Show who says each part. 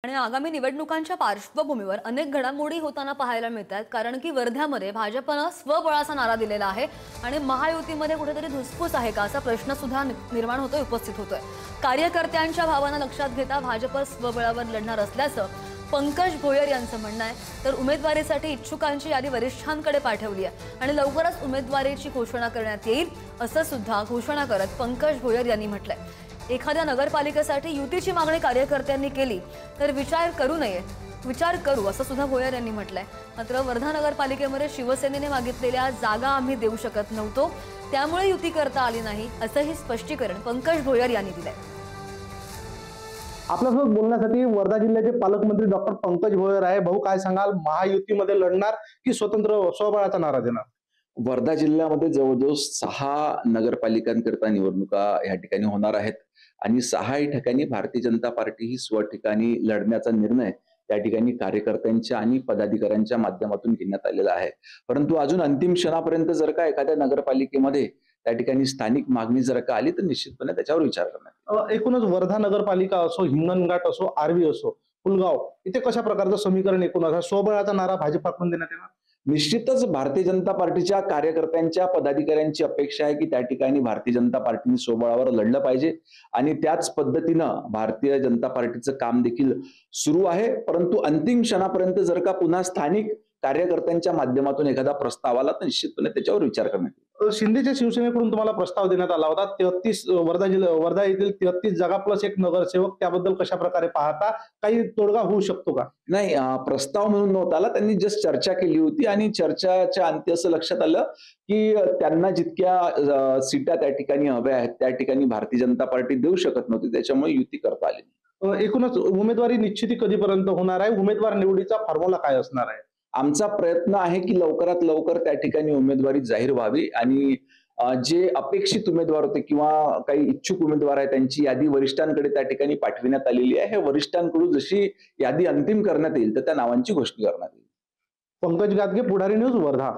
Speaker 1: आणि आगामी निवडणुकांच्या पार्श्वभूमीवर अनेक घडामोडी होताना पाहायला मिळतात। कारण की वर्ध्यामध्ये भाजपने स्वबळाचा नारा दिलेला आहे आणि महायुतीमध्ये कुठेतरी धुसफूस आहे का असा प्रश्न सुद्धा निर्माण होतोय, उपस्थित होतोय। कार्यकर्त्यांच्या भावना लक्षात घेता भाजप स्वबळावर लढणार असल्याचं पंकज भोयर यांचं म्हणणं आहे। तर उमेदवारीसाठी इच्छुकांची यादी वरिष्ठांकडे पाठवली आहे आणि लवकरच उमेदवारीची घोषणा करण्यात येईल असं सुद्धा घोषणा करत पंकज भोयर यांनी म्हटलंय। एखाद्या नगरपालिकेसाठी युतीची मागणी कार्यकर्त्यांनी केली तर विचार करू असं सुद्धा भोयर यांनी म्हटलंय। मात्र वर्धा नगरपालिकेमध्ये शिवसेनेने मागितलेल्या जागा आम्ही देऊ शकत नव्हतो, त्यामुळे युती करता आली नाही असंही स्पष्टीकरण पंकज भोयर यांनी दिलंय।
Speaker 2: आपल्यासोबत बोलण्यासाठी वर्धा जिल्ह्याचे पालकमंत्री डॉक्टर पंकज भोयर आहे। भाऊ, काय सांगाल, महायुतीमध्ये लढणार की स्वतंत्र स्वबळाचा नारा देणार?
Speaker 3: वर्धा जिल्ह्यामध्ये जवळजवळ 6 नगरपालिकांकरता निवडणुका या ठिकाणी होणार आहेत आणि 6 ठिकाणी भारतीय जनता पार्टी ही स्वठिकाणी लढण्याचा निर्णय त्या ठिकाणी कार्यकर्त्यांच्या आणि पदाधिकाऱ्यांच्या माध्यमातून घेण्यात आलेला आहे। परंतु अजून अंतिम क्षणापर्यंत जर का एखाद्या नगरपालिकेमध्ये त्या ठिकाणी स्थानिक मागणी जर का आली तर निश्चितपणे त्याच्यावर विचार करण्यात।
Speaker 2: एकूणच वर्धा नगरपालिका असो, हिंगणघाट असो, आर्वी असो, पुलगाव, इथे कशा प्रकारचं समीकरण एकूण स्वबळाचा नारा भाजपाकडून देण्यात येणार?
Speaker 3: निश्चितच भारतीय जनता पार्टीच्या कार्यकर्त्यांच्या पदाधिकाऱ्यांची अपेक्षा आहे की त्या ठिकाणी भारतीय जनता पार्टीने स्वबळावर लढलं पाहिजे आणि त्याच पद्धतीनं भारतीय जनता पार्टीचं काम देखील सुरू आहे। परंतु अंतिम क्षणापर्यंत जर का पुन्हा स्थानिक कार्यकर्त्यांच्या माध्यमातून एखादा प्रस्ताव आला तर निश्चितपणे त्याच्यावर विचार करण्यात येईल।
Speaker 2: शिंदेच्या शिवसेनेकडून तुम्हाला प्रस्ताव देण्यात आला होता 33 वर्धा येथील 33 जागा प्लस एक नगरसेवक, त्याबद्दल कशा प्रकारे पाहता? काही तोडगा होऊ शकतो का?
Speaker 3: नाही, प्रस्ताव म्हणून नव्हता आला, त्यांनी जस्ट चर्चा केली होती आणि चर्चाच्या अंती असं लक्षात आलं की त्यांना जितक्या सीटा त्या ठिकाणी हव्या आहेत त्या ठिकाणी भारतीय जनता पार्टी देऊ शकत नव्हती, त्याच्यामुळे युती करता आली नाही।
Speaker 2: एकूणच उमेदवारी निश्चिती कधीपर्यंत होणार आहे? उमेदवार निवडीचा फॉर्म्युला काय असणार आहे?
Speaker 3: आमचा प्रयत्न आहे की लवकरात लवकर त्या ठिकाणी उमेदवारी जाहीर व्हावी आणि जे अपेक्षित उमेदवार होते किंवा काही इच्छुक उमेदवार आहेत त्यांची यादी वरिष्ठांकडे त्या ठिकाणी पाठविण्यात आलेली आहे। हे वरिष्ठांकडून जशी यादी अंतिम करण्यात येईल तर त्या नावांची घोषणा करण्यात येईल।
Speaker 2: पंकज गादगे, पुढारी न्यूज, वर्धा।